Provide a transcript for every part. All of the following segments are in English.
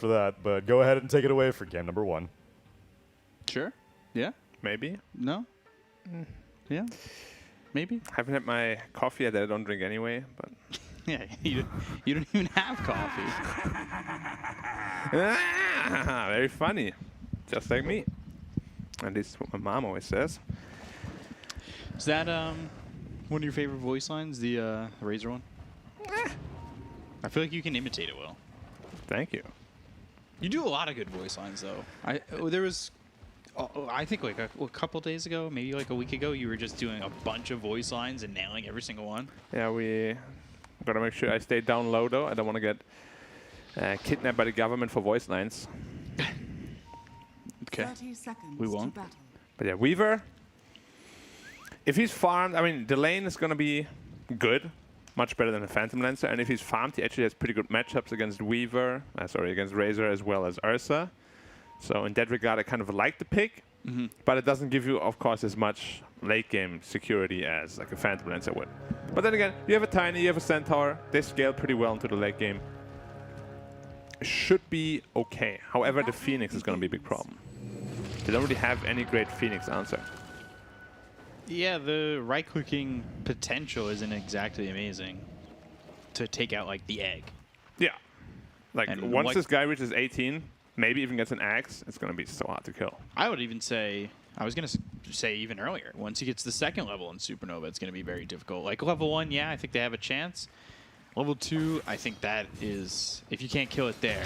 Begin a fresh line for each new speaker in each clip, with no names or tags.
for that, but go ahead and take it away for game number 1.
Sure. Yeah.
Maybe.
No. Yeah. Maybe.
Haven't had my coffee yet that I don't drink anyway, but
Yeah. You don't even have coffee.
very funny. Just like me. At least what my mom always says.
Is that one of your favorite voice lines, the Razor one? I feel like you can imitate it well.
Thank you.
You do a lot of good voice lines, though. There was, I think, like a couple days ago, maybe like a week ago, you were just doing a bunch of voice lines and nailing every single one.
Yeah, we gotta make sure I stay down low, though. I don't want to get kidnapped by the government for voice lines.
Okay.
30 seconds
We won't.
to battle.
But yeah, Weaver, if he's farmed, I mean, the lane is going to be good, much better than a Phantom Lancer. And if he's farmed, he actually has pretty good matchups against Weaver, against Razor as well as Ursa. So in that regard, I kind of like the pick. But it doesn't give you, of course, as much late game security as like a Phantom Lancer would. But then again, you have a Tiny, you have a Centaur. They scale pretty well into the late game. Should be okay. However, the Phoenix is going to be a big problem. They don't really have any great Phoenix answer.
Yeah, the right-clicking potential isn't exactly amazing to take out, like, the egg.
Yeah. Like,
And
once
like-
this guy reaches 18, maybe even gets an axe, it's going to be so hard to kill.
I would even say, I was going to say even earlier, once he gets to the second level in Supernova, it's going to be very difficult. Like, level 1, yeah, I think they have a chance. Level 2, I think that is, if you can't kill it there,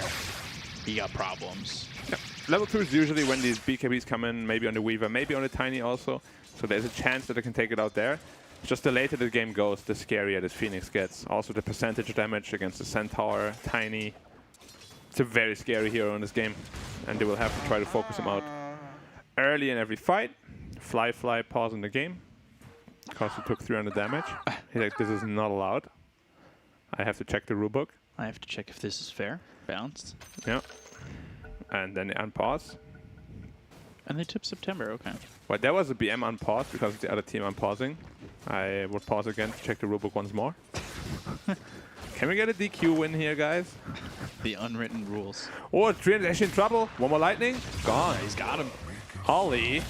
you got problems.
Yeah. Level 2 is usually when these BKBs come in, maybe on the Weaver, maybe on the Tiny also. So there's a chance that I can take it out there. Just the later the game goes, the scarier this Phoenix gets. Also the percentage damage against the Centaur, Tiny. It's a very scary hero in this game. And they will have to try to focus him out early in every fight. Fly, pause in the game. Because he took 300 damage. He's like, this is not allowed. I have to check the rulebook.
I have to check if this is fair, balanced.
Yeah. And then they unpause.
And they tip September, okay.
Well, there was a BM unpause because of the other team unpausing. I would pause again to check the rulebook once more. Can we get a DQ win here, guys?
The unwritten rules.
Oh, Trian's actually in trouble. One more lightning. Gone.
He's got him.
Ollie.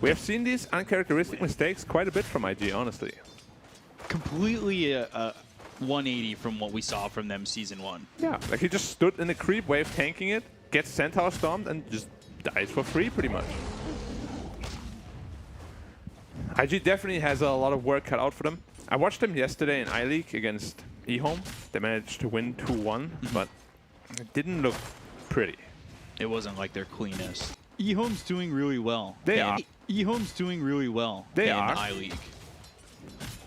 We have seen these uncharacteristic mistakes quite a bit from IG, honestly.
Completely a 180 from what we saw from them Season 1.
Yeah, like he just stood in the creep wave tanking it, gets Centaur stomped, and just dies for free, pretty much. IG definitely has a lot of work cut out for them. I watched them yesterday in iLeague against eHome. They managed to win 2-1, but it didn't look pretty.
It wasn't like their cleanest. eHome's doing really well.
They are.
eHome's doing really well
They
in
are.
iLeague.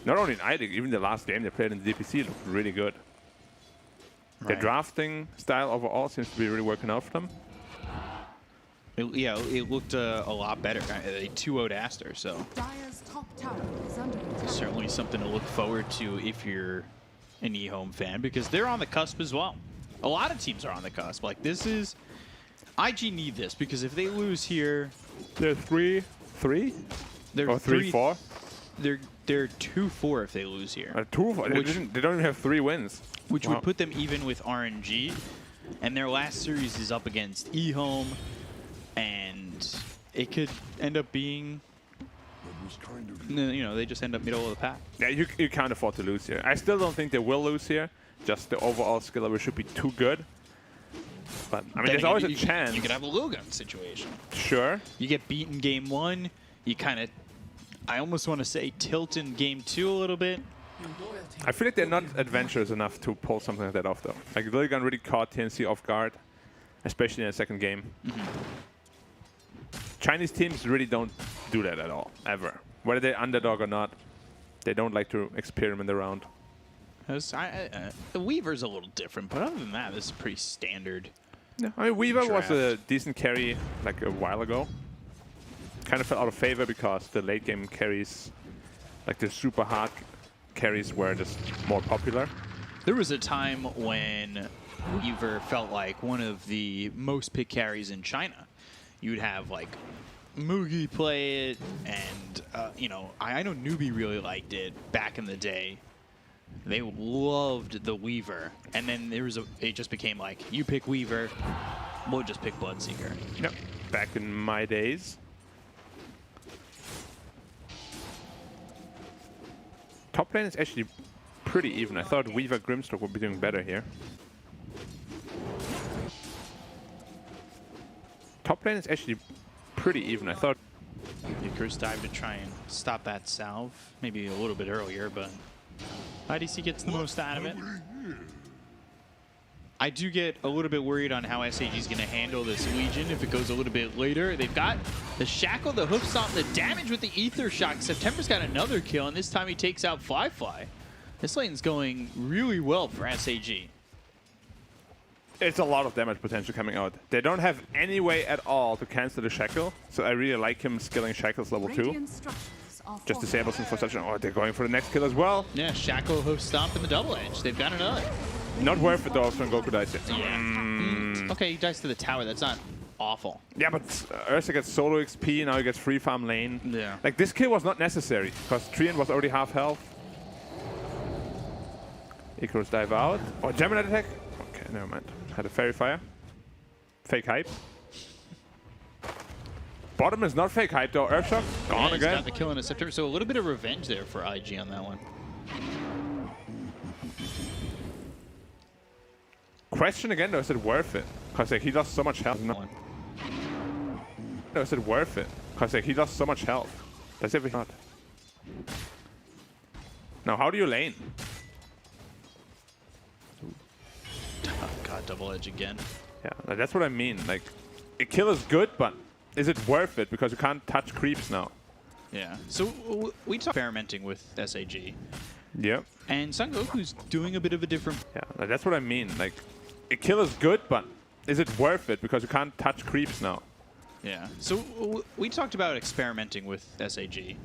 Not only in iLeague, even the last game they played in the DPC looked really good. Their
Right.
drafting style overall seems to be really working out for them.
It looked a lot better. They 2-0'd Aster, so
Dire's top tower is under attack.
certainly something to look forward to if you're an eHome fan, because they're on the cusp as well. A lot of teams are on the cusp. Like, this is... IG need this, because if they lose here...
They're 3-3?
They're
Or 3-4?
They're 2-4 if they lose here.
2-4. They don't even have 3 wins.
Which
Wow.
would put them even with RNG. And their last series is up against eHome. And it could end up being... You know, they just end up middle of the pack.
Yeah, you can't afford to lose here. I still don't think they will lose here. Just the overall skill level should be too good. But, I mean, there's always a chance.
You could have a Lugan situation.
Sure.
You get beaten game 1. You kind of, I almost want to say, tilt in game 2 a little bit.
I feel like they're not adventurous enough to pull something like that off, though. Like, Lilligan really caught TNC off guard, especially in the second game. Chinese teams really don't do that at all, ever. Whether they're underdog or not, they don't like to experiment around.
The Weaver's a little different, but other than that, this is pretty standard.
Yeah, I mean, Weaver was a
Draft.
decent carry like a while ago. Kind of fell out of favor because the late game carries, like the super hard carries, were just more popular.
There was a time when Weaver felt like one of the most picked carries in China. You'd have like Mugi play it, and you know, I know Newbie really liked it back in the day. They loved the Weaver, and then it just became like, you pick Weaver, we'll just pick Bloodseeker.
Yep. Back in my days. Top lane is actually pretty even. I thought Weaver Grimstroke would be doing better here. Top lane is actually pretty even. I thought
Icarus dive to try and stop that salve, maybe a little bit earlier, but IDC gets the most out of it. I do get a little bit worried on how SAG is going to handle this Legion if it goes a little bit later. They've got the Shackle, the Hoof Stomp, the damage with the Ether Shock. September's got another kill, and this time he takes out Fly. This lane's going really well for SAG.
it's a lot of damage potential coming out. They don't have any way at all to cancel the Shackle, so I really like him skilling Shackles level 2. Just disables him for such an... Oh, they're going for the next kill as well.
Yeah, Shackle, Hoof Stomp, and the double edge. They've got another.
Not worth it though if Son Goku dies here.
Yeah. Okay, he dies to the tower. That's not awful.
Yeah, but Ursa gets solo XP, now he gets free farm lane.
Yeah.
Like, this kill was not necessary, because Trian was already half health. Icarus dive out. Oh, Gemini attack? Okay, never mind. Had a Fairy Fire. Fake hype. Bottom is not fake hype though. Earthshock, gone
He's
again.
got the kill in a September, so a little bit of revenge there for IG on that one.
Question again though, is it worth it? Because like, he lost so much health. No, is it worth it? Because like, he lost so much health. That's everything not. Now, how do you lane?
Oh, God, double edge again.
Yeah, like, that's what I mean. Like, a kill is good, but is it worth it? Because you can't touch creeps now.
Yeah. So we talked experimenting with SAG.
Yep.
And Son Goku's doing a bit of a different...
Yeah, like, that's what I mean. Like, a kill is good, but is it worth it? Because you can't touch creeps now.
Yeah. So we talked about experimenting with SAG.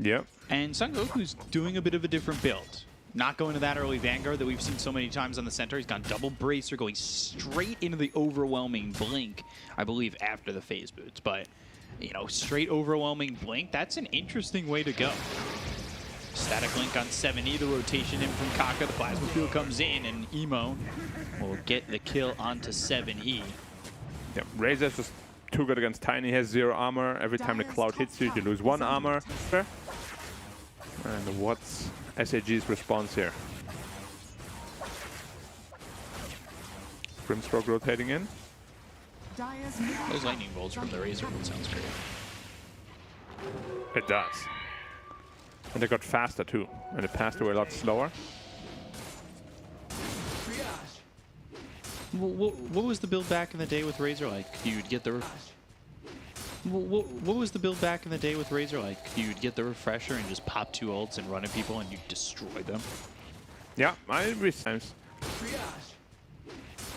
Yep.
And Son Goku's doing a bit of a different build. Not going to that early Vanguard that we've seen so many times on the center. He's gone double Bracer, going straight into the overwhelming Blink, I believe, after the phase boots. But, you know, straight overwhelming Blink, that's an interesting way to go. Static Link on 7E, the rotation in from Kaka. The Plasma Field comes in, and Emo will get the kill onto 7E.
Yep. Razor's just too good against Tiny. He has 0 armor. Every time the Cloud hits you, you lose 1 armor. And what's SAG's response here? Grimstroke rotating in.
Those lightning bolts from the Razor Wood sounds great.
It does. And they got faster too. And it passed away a lot slower.
What was the build back in the day with Razor like? You'd get the... What was the build back in the day with Razor like? You'd get the refresher and just pop 2 ults and run at people and you'd destroy them.
Yeah, I agree sometimes.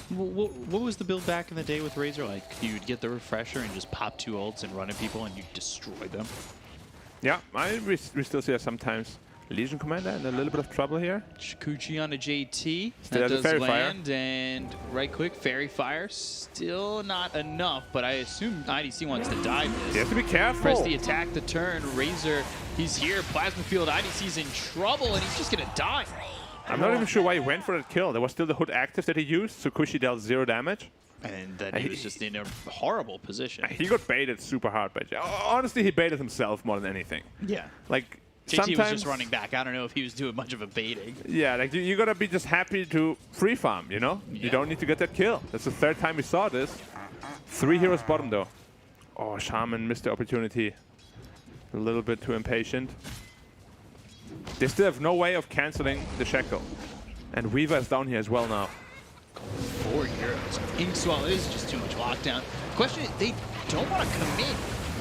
What was the build back in the day with Razor like? You'd get the refresher and just pop 2 ults and run at people and you'd destroy them.
Yeah, we still see that sometimes. Legion Commander in a little bit of trouble here.
Shikuchi on a JT.
Still
That
has a
does
Fairy
land, and right quick, Fairy Fire. Still not enough, but I assume IDC wants to dive this.
You have to be careful.
Press the attack, the turn, Razor, he's here. Plasma Field, IDC's in trouble, and he's just gonna die.
I'm not even sure why he went for that kill. There was still the hood active that he used, so Kushi dealt 0 damage.
And then he was just in a horrible position.
He got baited super hard by Jay. Honestly, he baited himself more than anything.
Yeah.
Like,
JT
sometimes
was just running back. I don't know if he was doing much of a baiting.
Yeah, like you gotta be just happy to free farm, you know?
Yeah.
You don't need to get that kill. That's the 3rd time we saw this. 3 heroes bottom though. Oh, Shaman missed the opportunity. A little bit too impatient. They still have no way of canceling the Shackle. And Weaver is down here as well now.
4 heroes. Inkswell is just too much lockdown. Question is, they don't want to commit.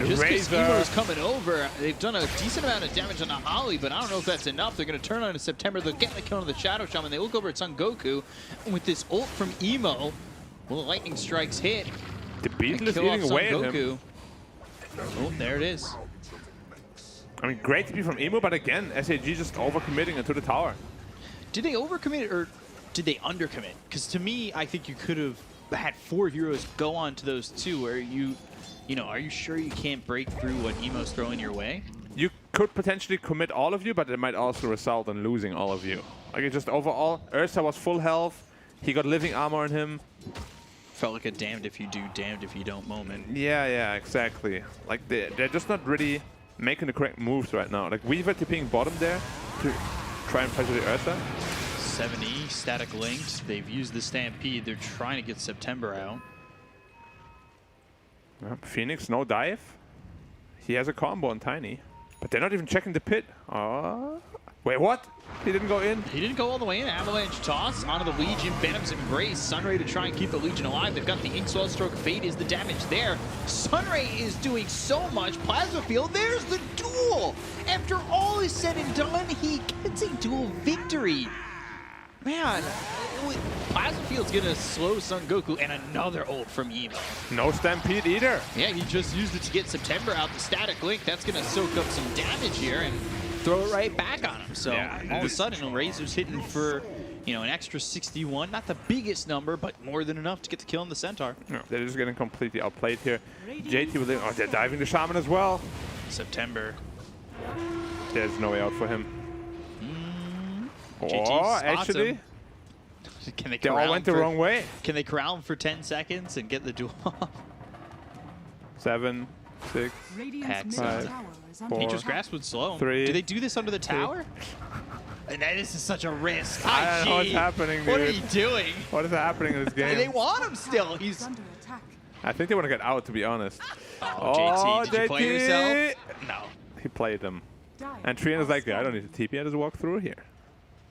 Just because Evo's coming over, they've done a decent amount of damage on the Ollie, but I don't know if that's enough. They're going to turn on in September. They'll get the kill on the Shadow Shaman. They look over at Son Goku. And with this ult from Emo, well, the lightning strikes hit.
The Beetle is
Kill off
eating
Son
away at him.
Goku. Oh, there it is.
I mean, great to be from Emo, but again, SAG just overcommitting into the tower.
Did they overcommit or did they undercommit? Because to me, I think you could have had 4 heroes go on to those 2 where you know, are you sure you can't break through what Emo's throwing your way?
You could potentially commit all of you, but it might also result in losing all of you. Like, it just overall, Ursa was full health. He got living armor on him.
Felt like a damned if you do, damned if you don't moment.
Yeah, exactly. Like, they're just not really making the correct moves right now. Like, Weaver TPing bottom there to try and pressure the Ursa.
7E, static linked. They've used the Stampede. They're trying to get September out.
Phoenix, no dive. He has a combo on Tiny. But they're not even checking the pit. Oh. Wait, what? He didn't go in?
He didn't go all the way in. Avalanche toss onto the Legion. Venom's Embrace. Sunray to try and keep the Legion alive. They've got the Inkswell Stroke. Fate is the damage there. Sunray is doing so much. Plasma Field, there's the duel. After all is said and done, he gets a duel victory. Man, Plasma Field's gonna slow Son Goku, and another ult from Evo.
No Stampede either.
Yeah, he just used it to get September out the static link. That's gonna soak up some damage here and throw it right back on him. So all of a sudden, Razor's hitting for, you know, an extra 61. Not the biggest number, but more than enough to get the kill on the Centaur.
No, they're just getting completely outplayed here. JT with it. Oh, they're diving the Shaman as well.
September.
There's no way out for him.
JT
Oh,
spots
actually,
him. Can they
they all went the wrong way.
Can they corral him for 10 seconds and get the duel off?
7, 6,
Radiant's
Five,
middle tower is under
Nature's
attack.
Grasp would slow him.
3,
Do they do this under the tower? And this is such a risk.
I don't know what's happening, dude.
What are you doing?
What is happening in this game?
They want him still.
He's
He's.
under attack.
I think they want to get out, to be honest.
Oh, JT, did you play yourself? No.
He played them.
Dire
And Triana's like, I don't
standing.
need to TP, I just walk through here.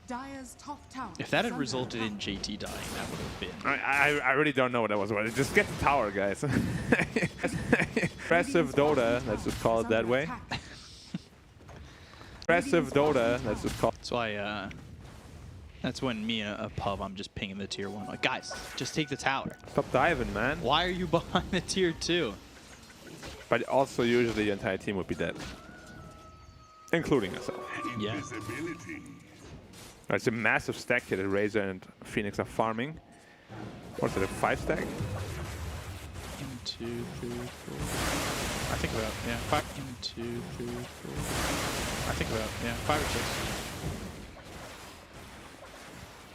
Dire's top tower
If that
is
had
under
resulted in
attack.
JT dying, that would have been.
I really don't know what that was about. Just get the tower, guys. Impressive Dota, let's just call it that way. Impressive Dota, let's just call it.
That's why. That's when me and a pub, I'm just pinging the tier 1. Like, guys, just take the tower.
Stop diving, man.
Why are you behind the tier 2?
But also, usually your entire team would be dead. Including yourself.
Yeah.
It's a massive stack here that Razor and Phoenix are farming. What's it, a 5 stack?
1, 2, 3, 4. I think about, yeah. 5, 1, 2, 3, 4. I think about, yeah, 5 or 6.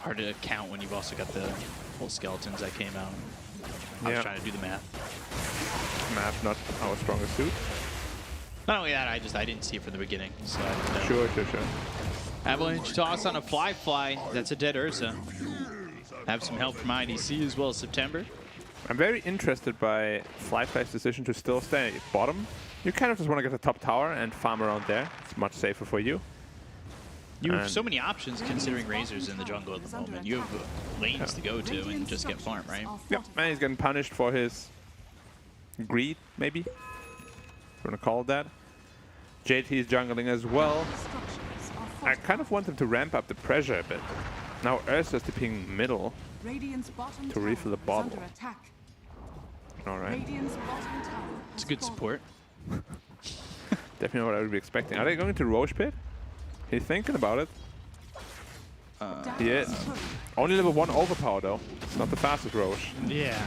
Hard to count when you've also got the whole skeletons that came out. I was trying to do the math.
Math, not our strongest suit.
Not only that, I didn't see it from the beginning. So I didn't know.
Sure.
Avalanche toss on a fly. That's a dead Ursa. Have some help from IDC as well as September.
I'm very interested by Fly's decision to still stay bottom. You kind of just want to get the top tower and farm around there. It's much safer for you.
You have so many options considering Razor's in the jungle at the moment. You have lanes to go to and just get farmed, right?
Yep, and he's getting punished for his greed, maybe. We're gonna call it that. JT is jungling as well. I kind of want them to ramp up the pressure a bit. Now Ursa's tipping middle.
Radiant's bottom
To refill the
tower is
bottle.
under attack.
Alright.
Radiant's bottom tower
It's
has
good
fallen.
support.
Definitely what I would be expecting. Are they going to Roche Pit? He's thinking about it.
Dire's
He is.
turret
Only level 1 overpower though. It's not the fastest Roche.
Yeah.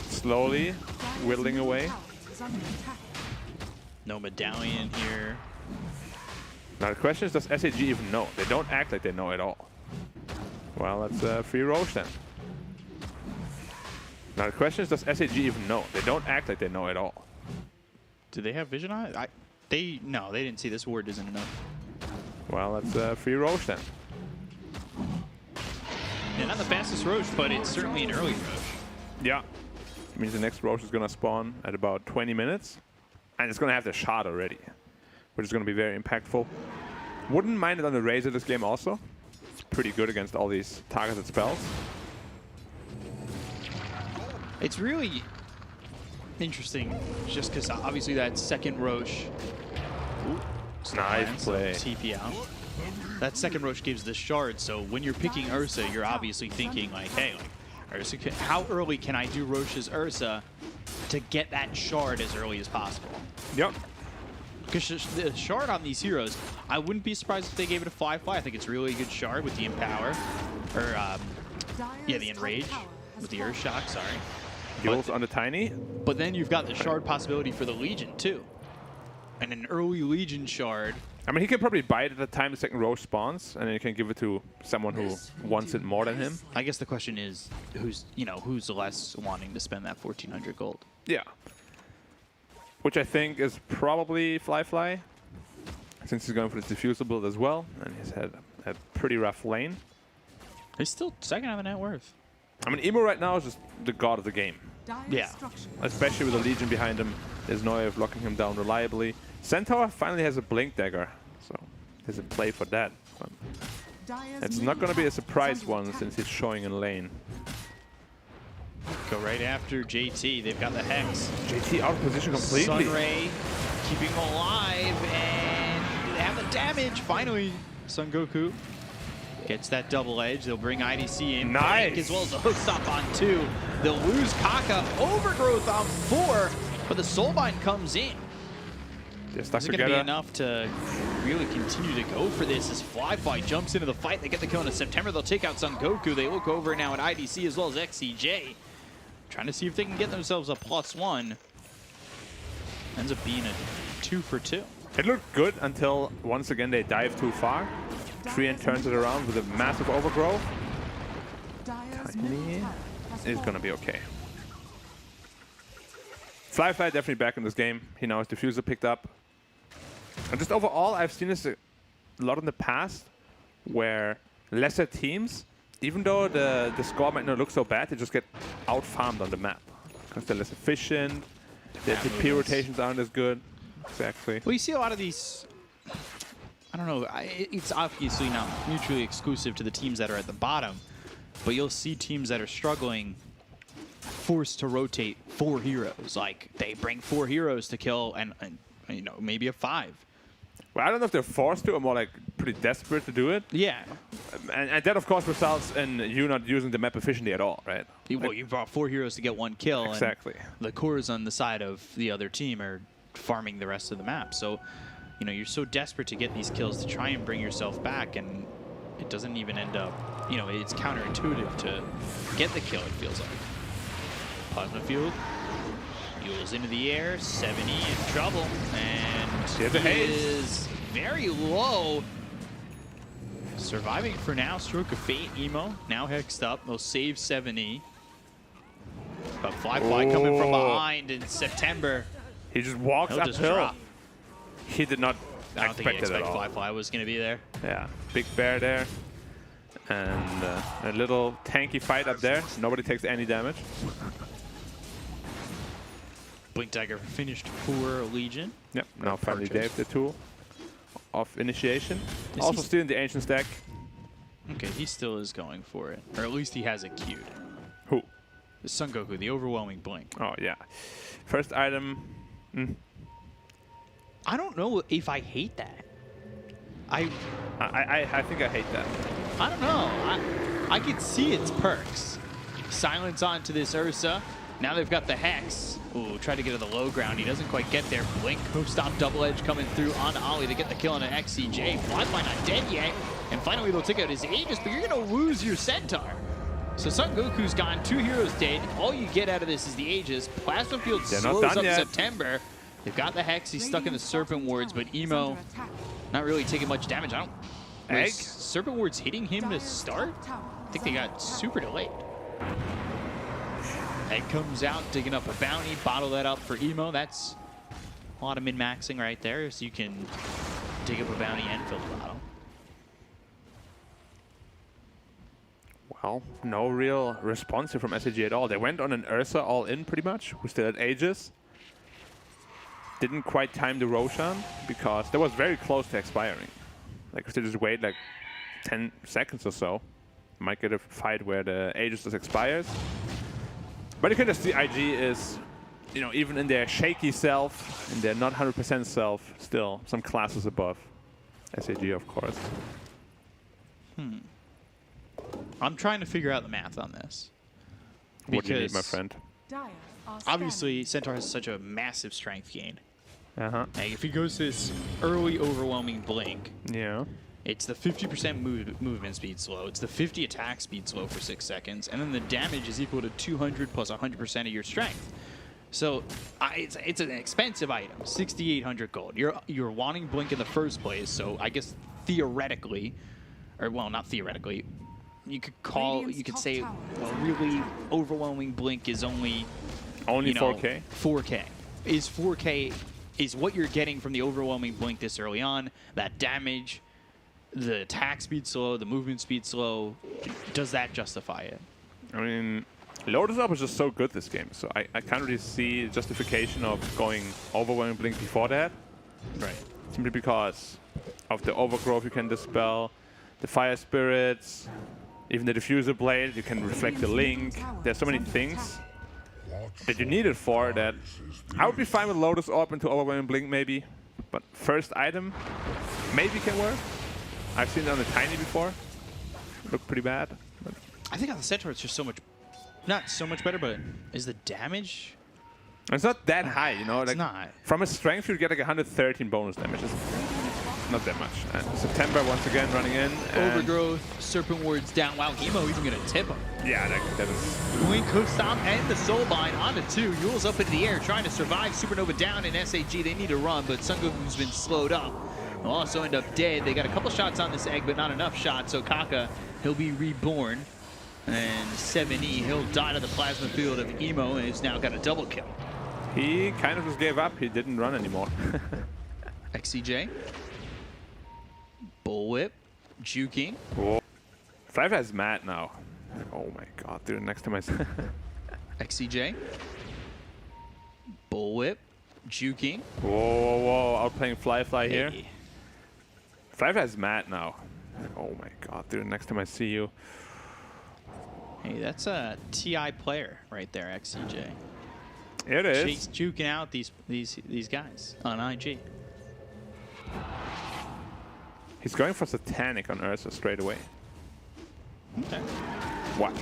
Slowly
Dire's
whittling
middle
away.
tower is under attack.
No medallion here.
Now the question is, does SAG even know? They don't act like they know at all. Well, that's free Roche then. Now the question is, does SAG even know? They don't act like they know at all.
Do they have vision on it? No, they didn't see this word isn't enough.
Well, that's free Roche then.
Yeah, not the fastest Roche, but it's certainly an early Roche.
Yeah. Means the next Roche is gonna spawn at about 20 minutes. And it's gonna have the shot already. Which is gonna be very impactful. Wouldn't mind it on the Razor this game also. It's pretty good against all these targeted spells.
It's really interesting, just because obviously that second Roche. Ooh,
Nice play.
TP out. That second Roche gives the shard, so when you're picking Ursa, you're obviously thinking like, hey, like, Ursa, how early can I do Roche's Ursa to get that shard as early as possible?
Yep.
Because the shard on these heroes, I wouldn't be surprised if they gave it a fly. I think it's really a good shard with the Empower. Or, yeah, the
Dire's top
Enrage
tower has
with the
fallen.
Earth Shock, sorry.
Duels on the Tiny.
But then you've got the shard possibility for the Legion, too. and an early Legion shard.
I mean, he can probably buy it at the time the second row spawns, and then you can give it to someone who wants it more than him.
I guess the question is, who's less wanting to spend that 1,400 gold?
Yeah. Which I think is probably Fly, since he's going for the diffuser build as well, and he's had a pretty rough lane.
He's still second on the net worth.
I mean, Emo right now is just the god of the game.
Dire's
Yeah.
structures
Especially with the Legion behind him. There's no way of locking him down reliably. Centaur finally has a Blink Dagger, so there's a play for that. But
Dire's
it's not going to be a
middle
surprise
tower is under
one
attack.
since he's showing in lane.
Go right after JT. They've got the Hex.
JT out of position completely.
Sunray keeping him alive, and they have the damage. Finally, Son Goku gets that double edge. They'll bring IDC in.
Nice.
Blink as well as the hook stop on 2. They'll lose Kaka. Overgrowth on 4, but the Soulbind comes in.
They're stuck
Is it going to be
together.
enough to really continue to go for this as Fly jumps into the fight? They get the kill in September. They'll take out Son Goku. They look over now at IDC as well as XCJ. Trying to see if they can get themselves a +1. Ends up being a 2 for 2.
It looked good until once again they dive too far. Treant turns it around with a massive overgrowth.
Dire's middle tower has
It's
fallen.
gonna be okay. Fly definitely back in this game. He now has diffuser picked up. And just overall, I've seen this a lot in the past, where lesser teams, even though the score might not look so bad, they just get out-farmed on the map. Because they're less efficient, their TP rotations aren't as good. Exactly.
Well, you see a lot of these, I don't know, it's obviously not mutually exclusive to the teams that are at the bottom, but you'll see teams that are struggling forced to rotate 4 heroes. Like, they bring 4 heroes to kill and you know, maybe a 5.
Well, I don't know if they're forced to or more like pretty desperate to do it.
Yeah.
And that, of course, results in you not using the map efficiently at all, right?
Well, you brought 4 heroes to get 1 kill.
Exactly.
And the cores on the side of the other team are farming the rest of the map. So, you know, you're so desperate to get these kills to try and bring yourself back, and it doesn't even end up, you know, it's counterintuitive to get the kill, it feels like. Plasma Field. Yule's into the air, 70 in trouble, and
Here's the
he
haze.
is very low. Surviving for now, Stroke of Fate, Emo, now hexed up. They'll save 70. But Fly coming from
Oh.
behind in September.
He just walks
He'll just
uphill.
drop.
He did not
I don't think he
expect it at
expected
all.
Fly was going to be there.
Yeah, big bear there. And a little tanky fight up there. Nobody takes any damage.
Blink Dagger finished for Legion.
Yep, now finally
purchase.
Dave the tool of initiation.
Is
Also
he-
still in the ancient stack.
Okay, he still is going for it. Or at least he has it queued.
Who?
The Son Goku, the overwhelming Blink.
Oh, yeah. First item.
I don't know if I hate that.
I think I hate that.
I don't know. I could see its perks. Silence onto this Ursa. Now they've got the Hex. Ooh, try to get to the low ground. He doesn't quite get there. Blink, hoof stop, double edge coming through on Ollie to get the kill on an XCJ. Flyfly not dead yet. And finally they'll take out his Aegis, but you're going to lose your Centaur. So Son Goku's gone, 2 heroes dead. All you get out of this is the Aegis. Plasma Field
They're not
slows
done
up
yet.
September. They've got the Hex. He's stuck in the Serpent Wards, but Emo not really taking much damage. Was
Egg?
Serpent Wards hitting him to start? I think they got super delayed. Egg comes out, digging up a bounty, bottle that up for Emo. That's a lot of min-maxing right there, so you can dig up a bounty and fill the bottle.
Well, no real response here from SAG at all. They went on an Ursa all in pretty much, who still had Aegis. Didn't quite time the Roshan because that was very close to expiring. Like if they just wait like 10 seconds or so, might get a fight where the Aegis just expires. But you can just see IG is, you know, even in their shaky self, in their not 100% self, still some classes above SAG, of course.
I'm trying to figure out the math on this.
What do you need,
Because
my friend?
Dire are
obviously, Centaur has such a massive strength gain.
Uh-huh.
Like, if he goes to this early overwhelming Blink,
Yeah.
it's the 50% movement speed slow, it's the 50 attack speed slow for 6 seconds, and then the damage is equal to 200 plus 100% of your strength. So it's an expensive item, 6,800 gold. You're wanting Blink in the first place, so I guess theoretically, or well, not theoretically, you could say, well, really overwhelming Blink is only
4K.
4K is 4K is what you're getting from the overwhelming Blink this early on. That damage, the attack speed slow, the movement speed slow. Does that justify it?
I mean, Lotus Orb is just so good this game, so I can't really see justification of going overwhelming Blink before that.
Right.
Simply because of the overgrowth you can dispel, the fire spirits, even the diffuser blade, you can reflect the link. There's so many things that you need it for that I would be fine with Lotus Orb into overwhelming Blink maybe, but first item maybe can work. I've seen it on the Tiny before. Looked pretty bad. But
I think on the Centaur it's just so much, not so much better, but is the damage?
it's not that high, you know. Like
It's not.
from a strength you get like 113 bonus damage. It's not that much. And September once again running in. and-
Overgrowth, Serpent Wards down. Wow, Emo even gonna tip him.
Yeah, that is.
Blink, Hook Stomp, and the Soulbind onto 2. Yule's up into the air trying to survive. Supernova down in SAG. They need to run, but Sun Goku's been slowed up. They'll also end up dead. They got a couple shots on this egg, but not enough shots. So Kaka, he'll be reborn. And 7E, he'll die to the plasma field of Emo, and he's now got a double kill.
He kind of just gave up. He didn't run anymore.
XCJ. Bullwhip. Juking.
Whoa. Flyfly is mad now. Oh my god, dude, next to my...
XCJ. Bullwhip. Juking.
Whoa, whoa, whoa, outplaying Flyfly here.
Hey.
Flyfly is mad now. Oh my god, dude, next time I see you.
Hey, that's a TI player right there, XCJ.
It is.
She's juking out these guys on IG.
He's going for Satanic on Ursa straight away.
Okay.
What?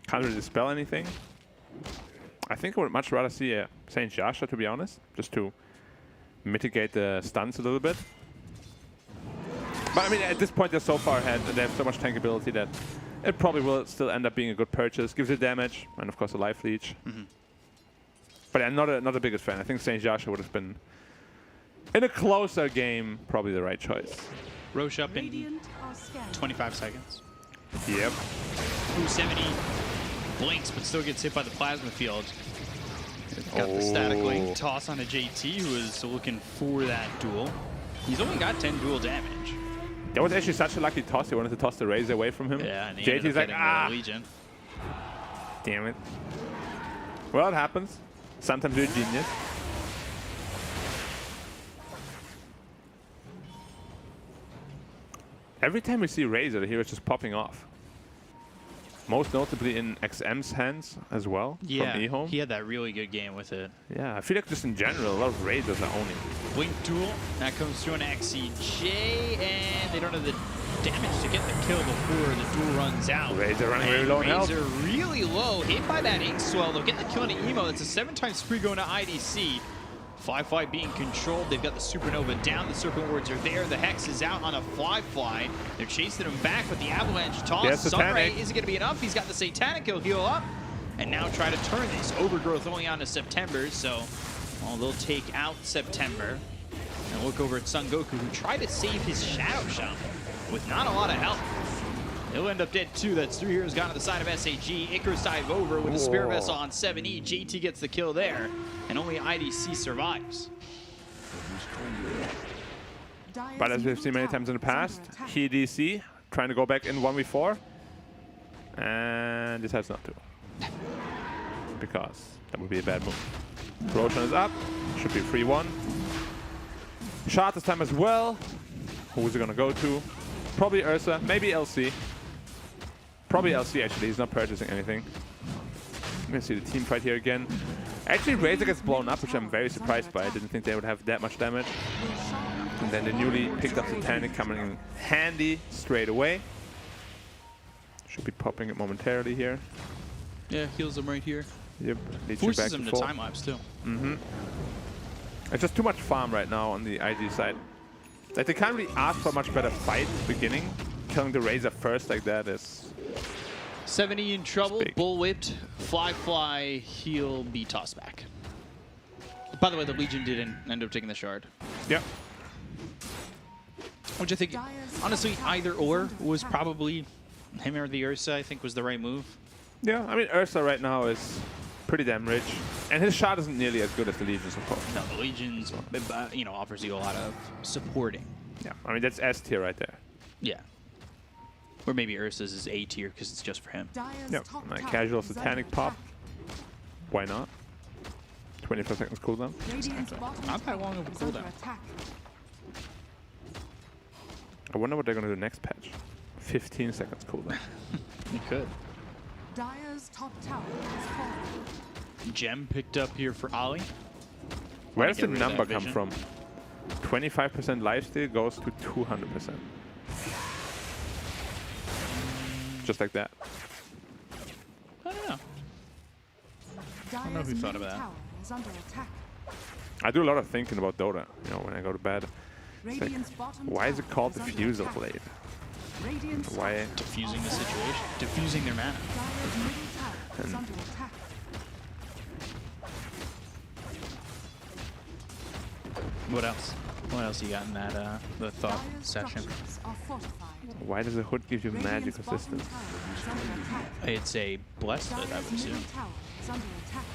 Can't really dispel anything. I think I would much rather see a Saint Jasha, to be honest, just to mitigate the stunts a little bit. But I mean, at this point, they're so far ahead and they have so much tankability that it probably will still end up being a good purchase. Gives it damage and of course a life leech. But I'm not the biggest fan. I think Saint Jasha would have been, in a closer game, probably the right choice.
Roche up in
Radiant are scanning.
25 seconds.
Yep.
270 blinks, but still gets hit by the plasma field. Got the static link toss on a JT, who is looking for that duel. He's only got 10 duel damage.
That was actually such a lucky toss. He wanted to toss the Razor away from him.
Yeah, and he
JT's
ended up
like,
getting
ah,
the Legion.
damn it. Well, it happens. Sometimes you're a genius. Every time we see Razor, the hero is just popping off. Most notably in XM's hands as well,
Yeah,
from eHome.
he had that really good game with it.
Yeah, I feel like just in general, a lot of Razors are owning.
Blink duel, that comes through an XCJ, and they don't have the damage to get the kill before the duel runs out.
Razor running very low in health.
Razor really low, hit by that Ink Swell. They'll get the kill into Emo. It's a 7-time spree going to IDC. Flyfly being controlled. They've got the Supernova down. The Serpent Wards are there. The Hex is out on a Flyfly. They're chasing him back with the Avalanche toss.
Yes,
Sunray
Satanic.
isn't going to be enough. He's got the Satanic. He'll heal up. And now try to turn this. Overgrowth only on to September, so well, they'll take out September. And look over at Son Goku, who tried to save his Shadow Shot with not a lot of help. He'll end up dead too. That's 3 heroes gone to the side of SAG. Icarus dive over with a Spirit Vessel on 7E. JT gets the kill there, and only IDC survives.
But as we've seen many times in the past, he DC trying to go back in 1v4 and decides not to. Because that would be a bad move. Roshan is up, should be 3-1. Shot this time as well. Who is it gonna go to? Probably Ursa, maybe LC. Probably LC actually, he's not purchasing anything. I'm gonna see the team fight here again. Actually, Razor gets blown up, which I'm very surprised by. I didn't think they would have that much damage. And then the newly picked up Satanic coming in handy straight away. Should be popping it momentarily here.
Yeah, heals him right here.
Yep, leads you back
Forces him to
full.
time lapse too.
It's just too much farm right now on the IG side. Like, they can't really ask for a much better fight at the beginning. Killing the Razor first like that is
70 in trouble,
big.
bull whipped, fly, he'll be tossed back. By the way, the Legion didn't end up taking the shard.
Yep.
Which I think, honestly, either or was probably him or the Ursa, I think was the right move.
Yeah, I mean, Ursa right now is pretty damn rich. And his shot isn't nearly as good as the Legion's, of course.
No, the Legion's, you know, offers you a lot of supporting.
Yeah, I mean, that's S tier right there.
Yeah. Or maybe Ursa's is A tier because it's just for him.
Dire's
Yep,
top
my
tower
casual
is under
satanic pop.
attack.
Why not? 24 seconds cooldown.
Radiant's bottom
Not that long of a
tower is under
cooldown.
attack.
I wonder what they're going to do next patch. 15 seconds cooldown.
You could.
Dire's top tower is falling.
Gem picked up here for Ollie.
Where does
get
the
rid of
number
that
come
vision.
from? 25% lifesteal goes to 200%. Just like that.
I don't know.
Dire's
know who thought of
middle
that.
tower is under attack.
I do a lot of thinking about Dota, you know, when I go to bed. It's like,
Radiant's bottom
why is it
tower
called
is under
Diffusal
attack.
Blade?
Radiant's
Why?
Diffusing the situation. Diffusing their mana.
Dire's middle tower is under attack.
What else? What else you got in that the thought
Dire's
session?
structures are fortified.
Why does the hood give you magic
Radiant's bottom
resistance?
tower is under attack.
It's a blessed, I would
Dire's
assume.
middle tower is under attack.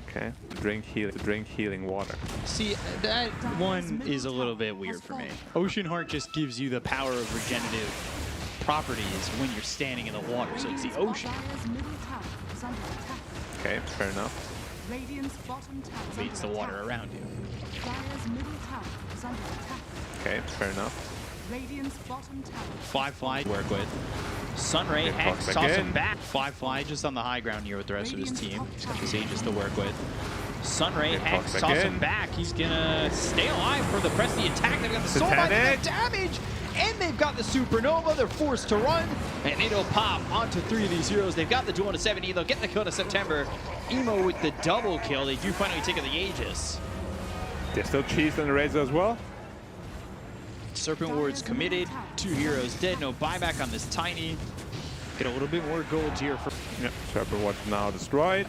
Okay, drink healing water.
See, that one is a little bit weird for me. Ocean Heart just gives you the power of regenerative properties when you're standing in the water, so it's the ocean.
Dire's middle tower is under attack.
Okay, fair enough.
Radiant's bottom tower is
Beats the
under
water
attack.
around you.
Dire's middle tower is under attack.
Okay, fair enough.
Radiant's bottom tower.
Fly to work with. Sunray,
Get
Hex,
tossed
toss
back
him
in.
back. Fly just on the high ground here with the rest of his team. He's got the Sages to work with. Sunray,
Get
Hex,
tossed
toss
back
him
in.
back. He's gonna stay alive for the press the attack. They've got the soul bind, they've got damage, and they've got the supernova. They're forced to run, and it'll pop onto 3 of these heroes. They've got the duel to 70. They'll get the kill to September. Emo with the double kill. They do finally take out the Aegis.
They're still cheesed on the Razor as well.
Serpent Ward's committed. 2 heroes dead. No buyback on this Tiny. Get a little bit more gold here for
Yep, Serpent Ward's now destroyed.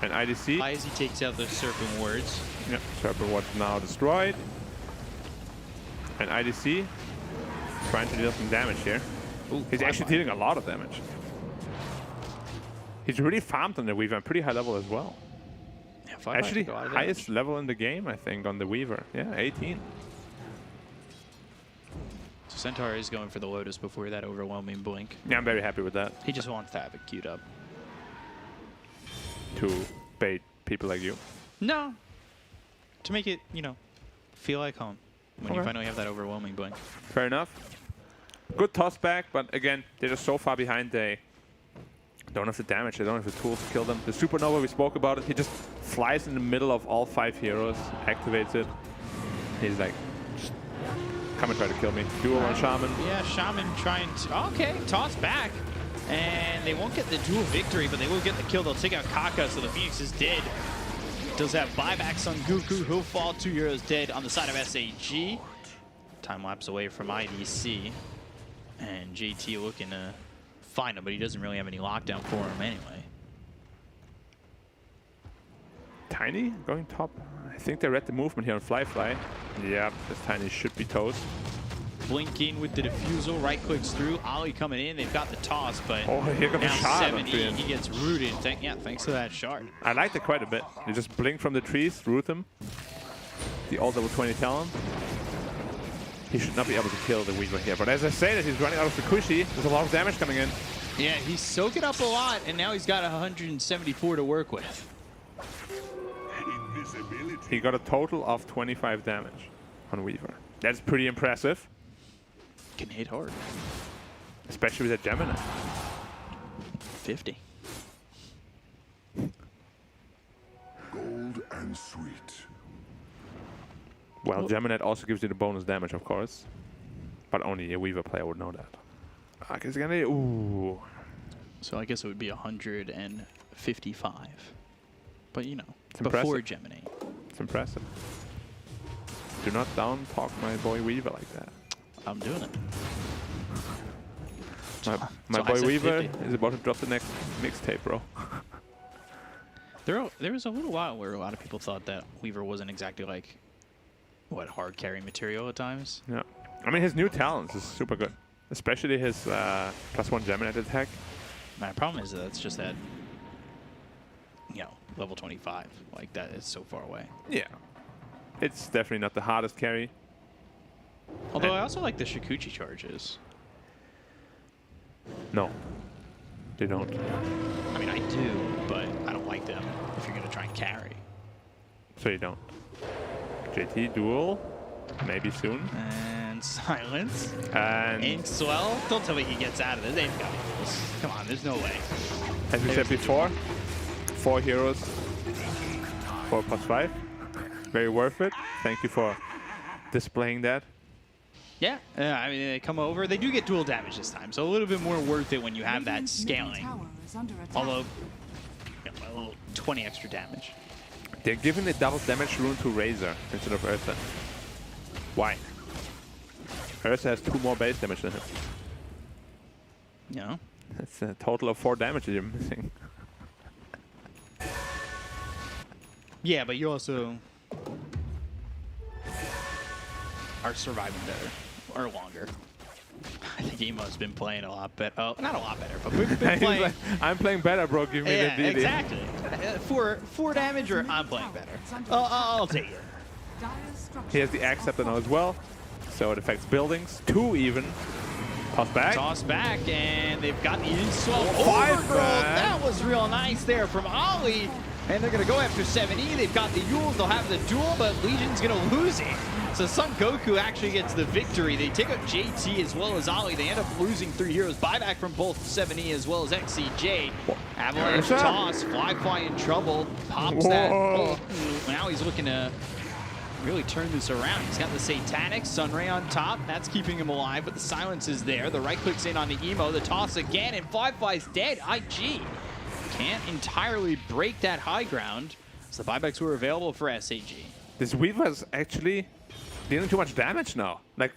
And IDC.
as he takes out the Serpent Wards.
Yep, Serpent Ward's now destroyed. And IDC trying to deal some damage here.
Ooh,
He's actually
Flyby.
dealing a lot of damage. He's really farmed on the Weaver, and pretty high level as well.
Yeah, Flyby
Actually,
took a lot of
highest
damage.
level in the game, I think, on the Weaver. Yeah, 18.
So Centaur is going for the Lotus before that overwhelming blink.
Yeah, I'm very happy with that.
He just wants to have it queued up.
To bait people like you.
No. To make it, you know, feel like home when you
Okay.
finally have that overwhelming blink.
Fair enough. Good toss back, but again, they're just so far behind. They don't have the damage. They don't have the tools to kill them. The Supernova, we spoke about it. He just flies in the middle of all 5 heroes, activates it. He's like, just come and try to kill me. Duel on Shaman.
Yeah, Shaman trying to... Okay, toss back. And they won't get the dual victory, but they will get the kill. They'll take out Kaka, so the Phoenix is dead. Does have buybacks on Goku. He'll fall. 2 heroes dead on the side of SAG. Time lapse away from IDC. And JT looking to find him, but he doesn't really have any lockdown for him anyway.
Tiny going top. I think they read the movement here on Fly. Yeah, this Tiny should be toast.
Blinking with the defusal, right clicks through. Ollie coming in. They've got the toss, but
Oh, here comes
now
a shard on
70.
Treant.
He gets rooted. Thanks to that shard.
I liked it quite a bit. You just blink from the trees, root them. The all level 20 talent. He should not be able to kill the Weaver here. But as I say that he's running out of Fukushi, there's a lot of damage coming in.
Yeah, he's soaking up a lot, and now he's got 174 to work with.
He got a total of 25 damage on Weaver. That's pretty impressive,
Can hit hard.
especially with that Gemini.
50.
Gold and sweet.
Well, Gemini also gives you the bonus damage, of course. But only a Weaver player would know that. Okay, it's gonna... Ooh.
So I guess it would be 155. But, you know,
It's
before
impressive.
Gemini.
It's impressive. Do not down talk my boy Weaver like that.
I'm doing it.
My
So I
boy
said
Weaver
50.
is about to drop the next mixtape, bro.
There was a little while where a lot of people thought that Weaver wasn't exactly like, what, hard carry material at times.
Yeah. I mean, his new talents is super good. Especially his +1 Gemini attack.
My problem is that it's just that, you know, level 25. Like, that is so far away.
Yeah. It's definitely not the hardest carry.
Although I also like the Shikuchi charges.
No. They don't.
I mean, I do, but I don't like them if you're going to try and carry.
So you don't. JT duel. Maybe soon.
And silence.
And
Inkswell. Don't tell me he gets out of this. They've got this. Come on, there's no way.
as we said before, 4 heroes, 4+5. Very worth it. Thank you for displaying that.
Yeah, I mean, they come over. They do get dual damage this time, so a little bit more worth it when you have that
Radiant's middle
scaling.
tower is under attack.
Although, you know, a little 20 extra damage.
They're giving the double damage rune to Razor instead of Ursa. Why? Ursa has 2 more base damage than him.
You know?
That's a total of 4 damage that you're missing.
Yeah, but you also are surviving better or longer. I think Emo's been playing a lot better. Oh, not a lot better, but we've been
He's
playing.
like, I'm playing better, bro. Give me
Yeah,
the DD.
exactly. 4 damage, or I'm playing better. I'll take it.
Dire structures
He has the axe up now as well, so it affects buildings. 2 even. Toss back.
Toss back, and they've got the Inswell
5
overgrowth.
back.
That was real nice there from Ollie. And they're going to go after 7E. They've got the Yules. They'll have the duel, but Legion's going to lose it. So Son Goku actually gets the victory. They take out JT as well as Ollie. They end up losing 3 heroes. Buyback from both 7E as well as XCJ. Avalanche
Ursa?
toss. Fly in trouble. Pops that.
Whoa.
Oh, now he's looking to really turn this around. He's got the Satanic, Sunray on top. That's keeping him alive, but the silence is there. The right click's in on the Emo. The toss again, and Fly's dead. IG can't entirely break that high ground. So the buybacks were available for SAG.
This Weaver's actually dealing too much damage now. Like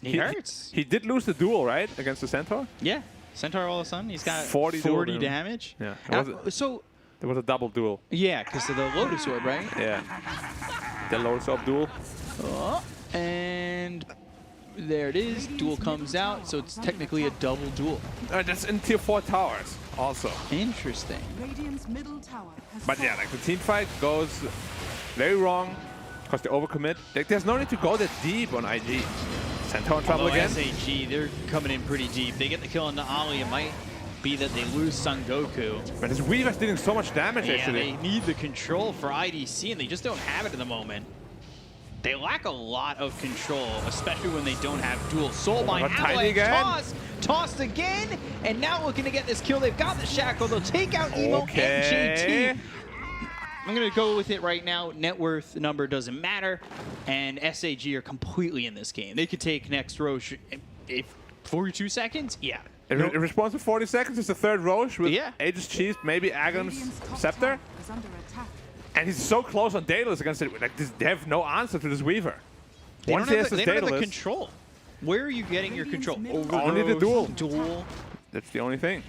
He hurts.
He did lose the duel, right, against the Centaur?
Yeah. Centaur all of a sudden, he's got
40
40
duel
damage.
Yeah.
So,
There was a double duel.
yeah, because of the Lotus Orb, right?
Yeah. The Lotus Orb duel.
Oh, and there it is. Duel comes out, so it's technically a double duel.
That's in tier 4 towers also.
Interesting.
Radiant's middle tower has
But yeah,
fallen.
like the team fight goes very wrong because they overcommit. Like, there's no need to go that deep on IG. Centaur in trouble
Although
again.
SAG, they're coming in pretty deep. They get the kill on the Ollie. It might be that they lose Son Goku.
But this Weaver's dealing so much damage
Yeah,
actually.
they need the control for IDC, and they just don't have it at the moment. They lack a lot of control, especially when they don't have dual Soulbind.
a tiny
Avalanche
again.
tossed again, and now looking to get this kill. They've got the Shackle. They'll take out Emo
Okay.
and JT. I'm going to go with it right now. Net worth number doesn't matter, and SAG are completely in this game. They could take next Roche if 42 seconds? Yeah.
In response to 40 seconds, it's the 3rd Roche with
Yeah.
Aegis Chief, maybe Agon's
Radiant's top
Scepter.
tower is under attack.
And he's so close on Daedalus against it. Like, they have no answer to this Weaver.
They
Once
don't
he
have
has
the,
this
they don't have the
Daedalus,
control. Where are you getting your control?
Only the duel.
Duel.
That's the only thing.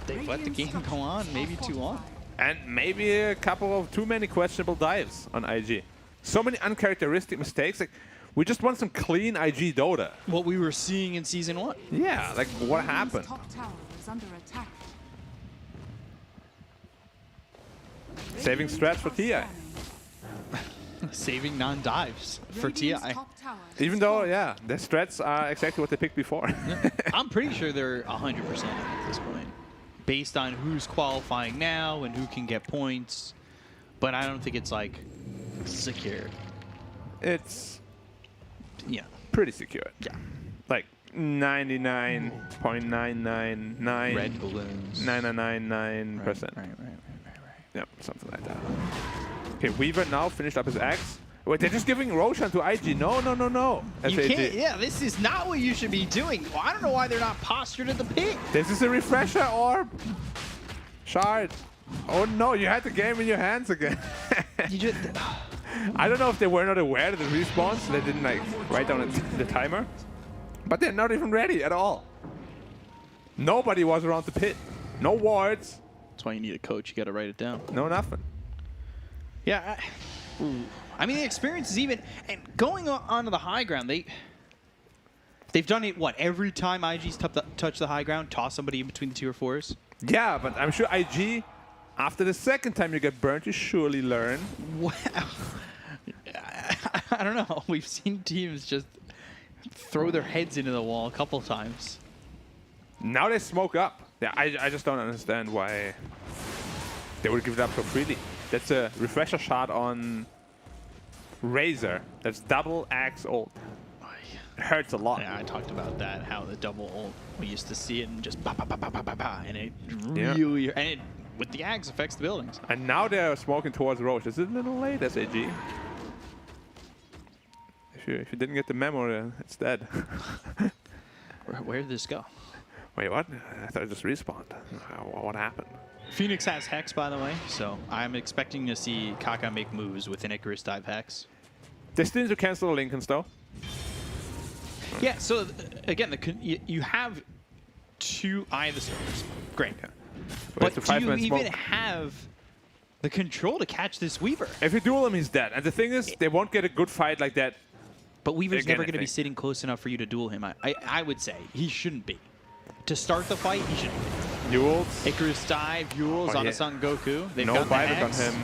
They've let the game go on maybe too long.
And maybe a couple of too many questionable dives on IG. So many uncharacteristic mistakes. Like, we just want some clean IG Dota.
What we were seeing in Season 1.
Yeah, like what
Radiant's
happened?
top tower is under attack.
Saving strats for TI.
Saving non-dives for TI.
Radiant's top tower
Even
has
though,
fallen.
yeah, their strats are exactly what they picked before.
I'm pretty sure they're 100% at this point. Based on who's qualifying now and who can get points. But I don't think it's like secure.
It's
Yeah.
pretty secure.
Yeah.
Like 99.999.
Red balloons.
999%.
Right.
Yep, something like that. Okay, Weaver now finished up his axe. Wait, they're just giving Roshan to IG. No.
You
SAG.
can't, yeah, this is not what you should be doing. Well, I don't know why they're not postured at the pick.
This is a refresher orb. Shard. Oh no, you had the game in your hands again.
You just,
I don't know if they were not aware that it respawns, so they didn't like write down the timer. But they're not even ready at all. Nobody was around the pit. No wards.
That's why you need a coach. You got to write it down.
No nothing.
Yeah. I mean, the experience is even. And going onto the high ground, they've done it, what, every time IG's touch the high ground, toss somebody in between the 2 or 4s?
Yeah, but I'm sure IG, after the second time you get burnt, you surely learn.
Wow. I don't know. We've seen teams just throw their heads into the wall a couple times.
Now they smoke up. Yeah, I just don't understand why they would give it up so freely. That's a refresher shot on Razor. That's double axe ult. It hurts a lot.
Yeah, I talked about that, how the double ult, we used to see it and just ba ba ba ba ba ba ba, and it really, and it, with the axe, affects the buildings.
And now they're smoking towards Roche. Is it a little late, SAG? If you didn't get the memo, it's dead.
Where did this go?
Wait, what? I thought it just respawned. What happened?
Phoenix has Hex, by the way, so I'm expecting to see Kaka make moves with an Icarus dive Hex.
They still need to cancel the Lincolns, though.
Yeah, so again, you have 2 Eye of the Storms. Great.
Yeah.
But
it's
do
a
you
5-man
even
smoke.
have the control to catch this Weaver?
If you duel him, he's dead. And the thing is, they won't get a good fight like that.
But Weaver's
Again,
never
I
going to be
think.
sitting close enough for you to duel him. I would say he shouldn't be. To start the fight, he shouldn't be.
Yules.
Icarus dive, Yules on
yeah.
a Son Goku. They've
No
got the
buyback on
Hex,
him.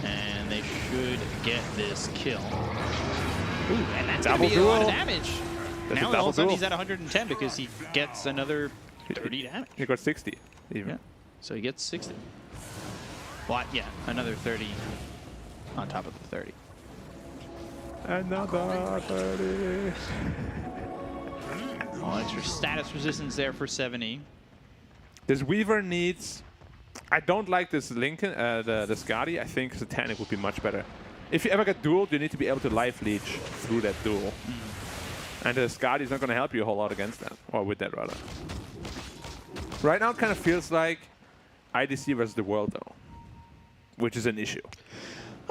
and they should get this kill. Ooh, and that's
Double
going to be a lot of
duel.
damage.
That's
Now
a
all of a sudden
double
he's at 110 because he gets another 30 damage.
He got 60, even.
Yeah. So he gets 60. Well, yeah, another 30 on top of the 30.
Another 30.
Well, extra status resistance there for 70.
This Weaver needs... I don't like this Lincoln, the Skadi. I think Satanic would be much better. If you ever get dueled, you need to be able to life leech through that duel. And the Skadi is not going to help you a whole lot against that. Or with that, rather. Right now, it kind of feels like IDC versus the world, though. Which is an issue.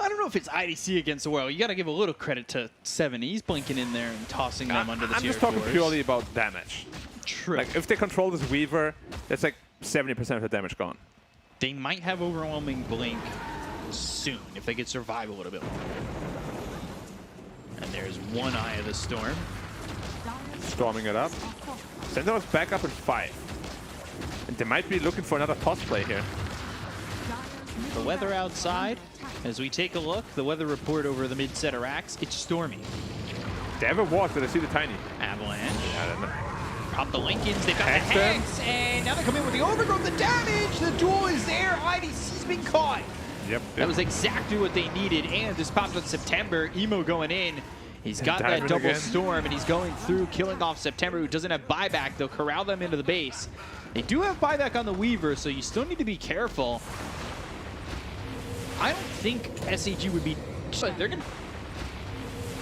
I don't know if it's IDC against the world. You got to give a little credit to 70. He's blinking in there and tossing them under the
I'm
tier
just talking
4s.
purely about damage.
True.
Like, if they control this Weaver, that's like 70% of the damage gone.
They might have overwhelming blink soon if they could survive a little bit longer. And there's one Eye of the Storm.
Storming it up. Sentinel's back up at 5. And they might be looking for another toss play here.
The weather outside, as we take a look, the weather report over the mid-center racks, it's stormy.
They have a walk, but I see the tiny.
Avalanche.
I don't know.
Pop the Lincolns, they've got
Hex
the
them.
Hex, and now they come in with the overgrowth, the damage, the duel is there, IDC's been caught.
Yep.
That was exactly what they needed, and this pops on September, Emo going in. He's got that
Diamond
double
again.
storm, and he's going through, killing off September, who doesn't have buyback. They'll corral them into the base. They do have buyback on the Weaver, so you still need to be careful. I don't think SAG would be... They're gonna...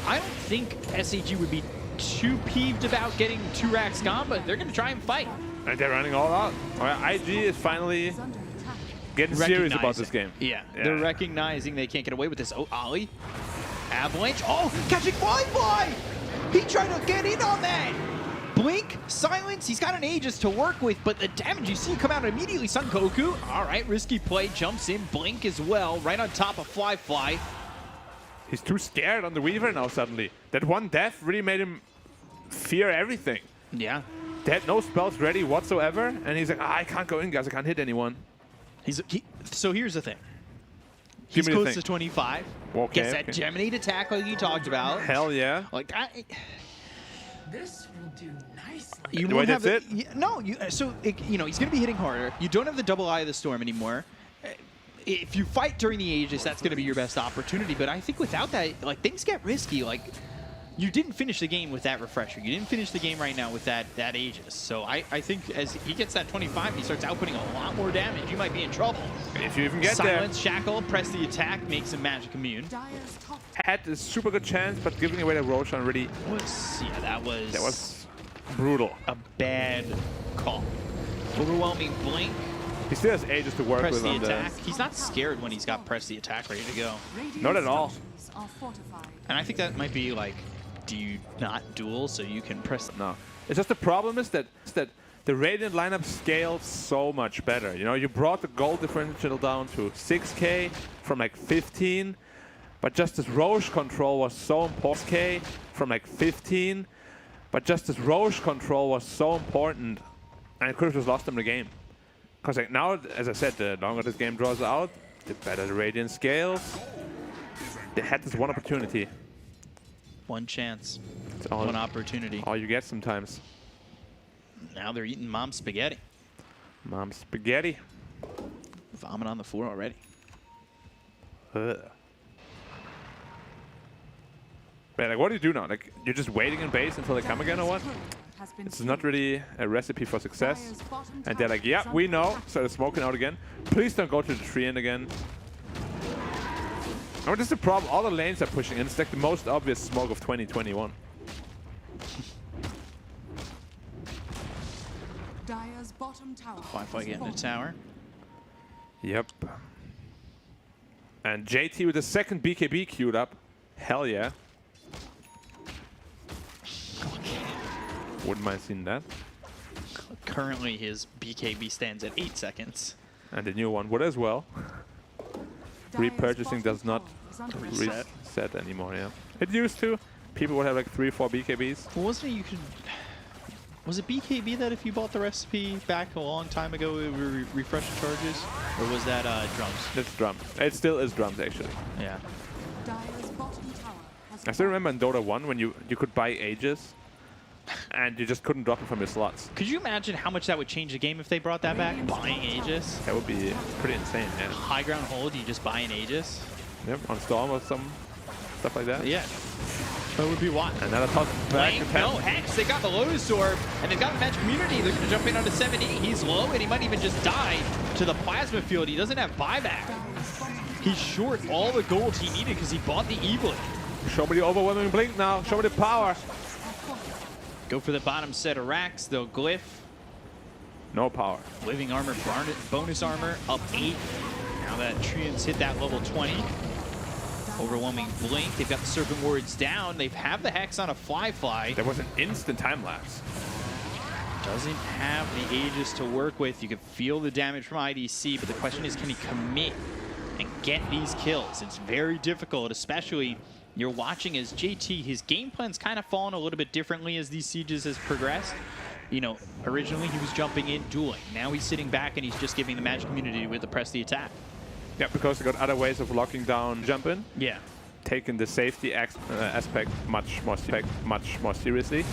I don't think SAG would be too peeved about getting 2 racks gone, but they're going to try and fight.
And they're running all out. All right, IG is finally getting serious about this game.
Yeah, they're recognizing they can't get away with this. Oh, Ollie. Avalanche. Oh, catching Fly! He tried to get in on that. Blink, silence, he's got an Aegis to work with, but the damage you see come out immediately. Son Goku, all right, risky play, jumps in. Blink as well, right on top of Fly.
He's too scared on the Weaver now suddenly. That one death really made him fear everything.
Yeah.
They had no spells ready whatsoever, and he's like, I can't go in, guys, I can't hit anyone.
So here's the thing.
Give
He's
me the
close
thing.
to 25.
Okay,
Gets that
okay.
Geminate attack like you talked about.
Hell yeah.
Like that.
This will do nicely.
You
Wait,
won't
that's
have
it?
No, so you know he's going to be hitting harder. You don't have the double Eye of the Storm anymore. If you fight during the Aegis, that's going to be your best opportunity. But I think without that, like things get risky. Like you didn't finish the game with that refresher. You didn't finish the game right now with that Aegis. So I think as he gets that 25, he starts outputting a lot more damage. You might be in trouble.
If you even get
Silence, Shackle, press the attack, makes him magic immune.
Dire's top
there, had a super good chance, but giving away the Roshan really,
That
was brutal.
a bad call. Overwhelming blink.
He still has ages to work
Press
with
the
on
attack. He's not scared when he's got press the attack ready to go.
Radiant
Not at all.
structures are fortified.
And I think that might be like do you not duel so you can press?
No. It's just the problem is that the Radiant lineup scales so much better. You know, you brought the gold differential down to 6k from like 15, but just this Roche control was so important. 6k from like 15, but just this Roche control was so important, and it could have just lost them the game. Because like now, as I said, the longer this game draws out, the better the Radiant scales. They had this one opportunity.
One chance,
It's all,
one opportunity.
all you get sometimes.
Now they're eating mom's spaghetti.
Mom's spaghetti.
Vomit on the floor already.
Ugh. Man, like, what do you do now? Like, you're just waiting in base until they come again, or what? It's not really a recipe for success. And they're like, yeah, we know. So they're smoking out again. Please don't go to the tree end again. Oh, this is the problem. All the lanes are pushing in. It's like the most obvious smoke of 2021.
Dire's bottom tower.
Wi-Fi getting the tower.
Yep. And JT with the second BKB queued up. Hell yeah. Wouldn't mind seeing that.
Currently, his BKB stands at 8 seconds.
And the new one would as well. Repurchasing does not
Reset.
reset anymore, yeah. It used to. People would have like 3 or 4 BKBs.
Well, wasn't it you could... Was it BKB that if you bought the recipe back a long time ago, it would refresh the charges? Or was that drums?
It's drums. It still is drums, actually.
Yeah.
Dire's bottom tower has
I still remember in Dota 1 when you could buy Aegis and you just couldn't drop it from your slots.
Could you imagine how much that would change the game if they brought that back? Buying Aegis?
That would be pretty insane, yeah.
High ground hold, you just buy an Aegis?
Yep, on Storm or some stuff like that.
Yeah. That would be wild.
Another toss back to
Blank,
10.
no, Hex, they got the Lotus Orb, and they've got the match community. They're going to jump in onto 7E. He's low, and he might even just die to the plasma field. He doesn't have buyback. He's short all the gold he needed because he bought the Evelyn.
Show me the overwhelming blink now. Show me the power.
Go for the bottom set of racks. They'll glyph.
No power.
Living armor, bonus armor, up 8. Now that Treants hit that level 20. Overwhelming blink. They've got the Serpent Wards down. They have the Hex on a fly.
There was an instant time lapse.
Doesn't have the Aegis to work with. You can feel the damage from IDC, but the question is, can he commit and get these kills? It's very difficult, especially you're watching as JT, his game plan's kind of fallen a little bit differently as these sieges has progressed. You know, originally he was jumping in, dueling. Now he's sitting back and he's just giving the magic community with the press the attack.
Yeah, because they got other ways of locking down jump in.
Yeah.
Taking the safety aspect much more seriously.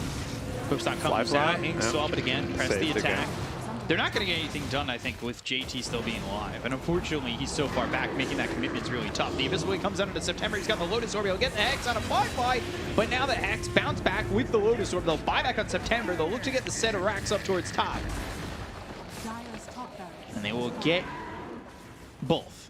Hookstock comes
Fly,
out, Ink
yeah.
saw, but again, press
Saved
the attack.
again.
They're not going to get anything done, I think, with JT still being alive. And unfortunately, he's so far back, making that commitment's really tough. The Invisible comes out into September. He's got the Lotus Orb. He'll get the Hex on a fly. But now the Hex bounce back with the Lotus Orb. They'll buy back on September. They'll look to get the set of racks up towards top.
Dire's top barracks.
And they will get both.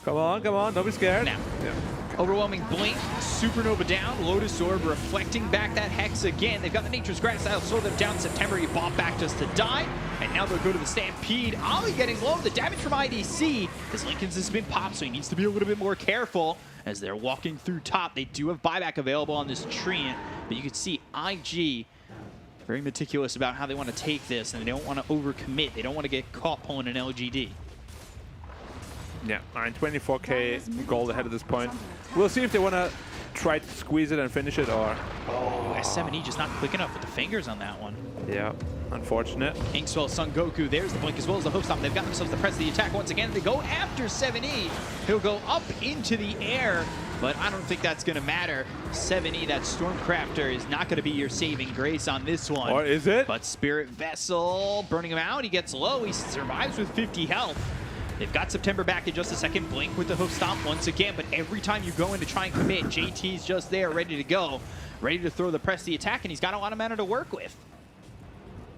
Come on, don't be scared.
Now.
Yeah.
Overwhelming blink, Supernova down, Lotus Orb reflecting back that Hex again. They've got the Nature's Grass, that'll slow them down. September, he bought back just to die, and now they'll go to the Stampede. Ollie getting low, the damage from IDC, as Lincoln's has been popped, so he needs to be a little bit more careful as they're walking through top. They do have buyback available on this Treant, but you can see IG very meticulous about how they want to take this, and they don't want to overcommit. They don't want to get caught pulling an LGD.
Yeah, 24k gold ahead at this point. We'll see if they want to try to squeeze it and finish it, or...
Oh, S7E just not quick enough with the fingers on that one.
Yeah, unfortunate.
Inkswell, Son Goku, there's the blink as well as the Hookstop. They've got themselves the press of the attack once again. They go after 7E. He'll go up into the air, but I don't think that's going to matter. 7E, that Stormcrafter, is not going to be your saving grace on this one.
Or is it?
But Spirit Vessel burning him out. He gets low. He survives with 50 health. They've got September back in just a second. Blink with the hoof stomp once again, but every time you go in to try and commit, JT's just there, ready to go, ready to throw the press the attack, and he's got a lot of mana to work with.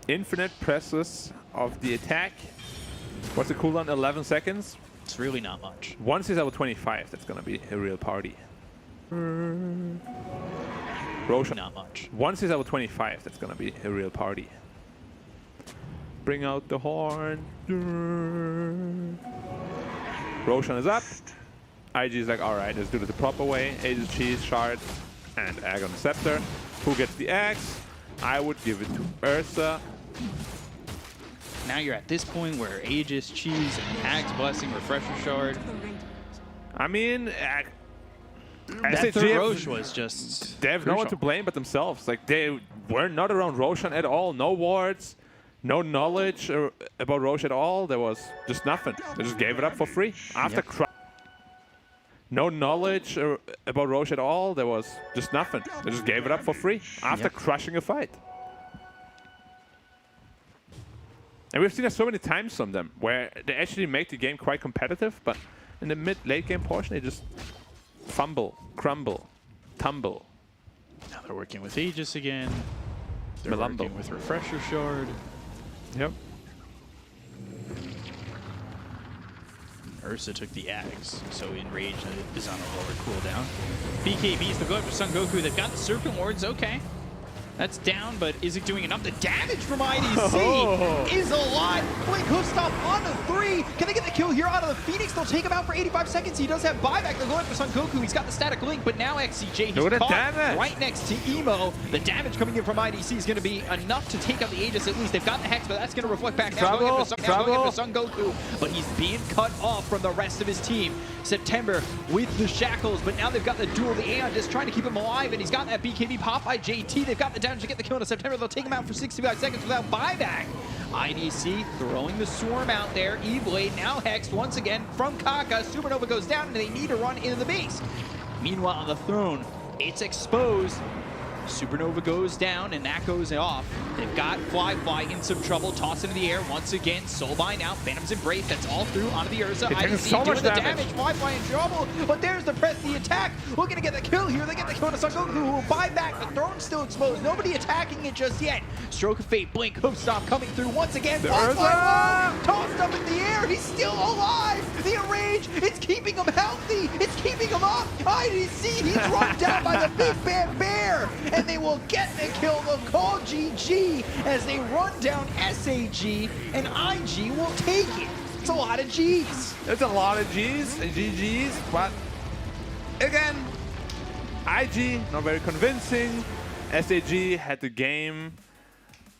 Infinite presses of the attack. What's the cooldown? 11 seconds?
It's really not much.
Once he's level 25, that's going to be a real party. Roshan.
Not much.
Once he's level 25, that's going to be a real party. Bring out the horn. Roshan is up. IG is like, alright, let's do it the proper way. Aegis cheese, shard. and Egg on the Scepter. Who gets the Axe? I would give it to Ursa.
Now you're at this point where Aegis, Cheese, and Axe Blessing, Refresher Shard.
The radiant.
I mean,
That third Roche was just
they have no one to
crucial.
blame but themselves. Like, they were not around Roshan at all. No wards, no knowledge about Roche at all. There was just nothing. They just gave it up for free. After no knowledge about Roche at all. There was just nothing. They just gave it up for free after crushing a fight. And we've seen that so many times from them, where they actually make the game quite competitive, but in the mid-late game portion, they just fumble, crumble, tumble.
Now they're working with Aegis again. They're
Malumbo.
working with Refresher Shard.
Yep.
Ursa took the Axe, so Enrage is on a lower cooldown. BKB's the going for Son Goku. They've got the Serpent Wards, okay. That's down, but is it doing enough? The damage from IDC is a lot.
Blink Hoofstop on the 3. Can they get the kill here out of the Phoenix? They'll take him out for 85 seconds. He does have buyback. They're going for Son Goku. He's got the static link, but now XCJ,
Look
he's
at the
caught
damage.
right next to Emo. The damage coming in from IDC is going to be enough to take out the Aegis at least. They've got the Hex, but that's going to reflect back now. Going in for Son Goku, but he's being cut off from the rest of his team. September with the Shackles, but now they've got the duel, the Aeon, just trying to keep him alive, and he's got that BKB pop by JT. They've got the damage to get the kill into September. They'll take him out for 65 seconds without buyback. IDC throwing the Swarm out there. E-Blade now hexed once again from Kaka. Supernova goes down, and they need to run into the base. Meanwhile, on the throne, it's exposed. Supernova goes down, and that goes off. They've got Fly in some trouble. Toss into the air once again. Soulbind now. Phantom's Embrace. That's all through onto the Ursa.
taking
IDC
so
doing
much
the
damage.
Fly in trouble, but there's the press, the attack. Looking to get the kill here. They get the kill to Son Goku, who will buy back. The throne's still exposed. Nobody attacking it just yet. Stroke of Fate, Blink, Hoofstop coming through once again. Fly tossed up in the air. He's still alive. The Enrage, it's keeping him healthy. It's keeping him up. IDC, he's run down by the Big Bad Bear, and they will get the kill. They'll call GG as they run down SAG, and IG will take it. It's a lot of G's.
It's a lot of G's and GG's, but again, IG not very convincing. SAG had the game.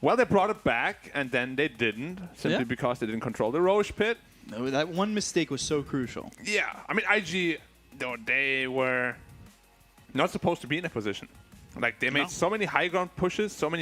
Well, they brought it back, and then they didn't, simply because they didn't control the Roche pit.
No, that one mistake was so crucial.
Yeah, I mean, IG, though, they were not supposed to be in a position. Like, they made so many high ground pushes, so many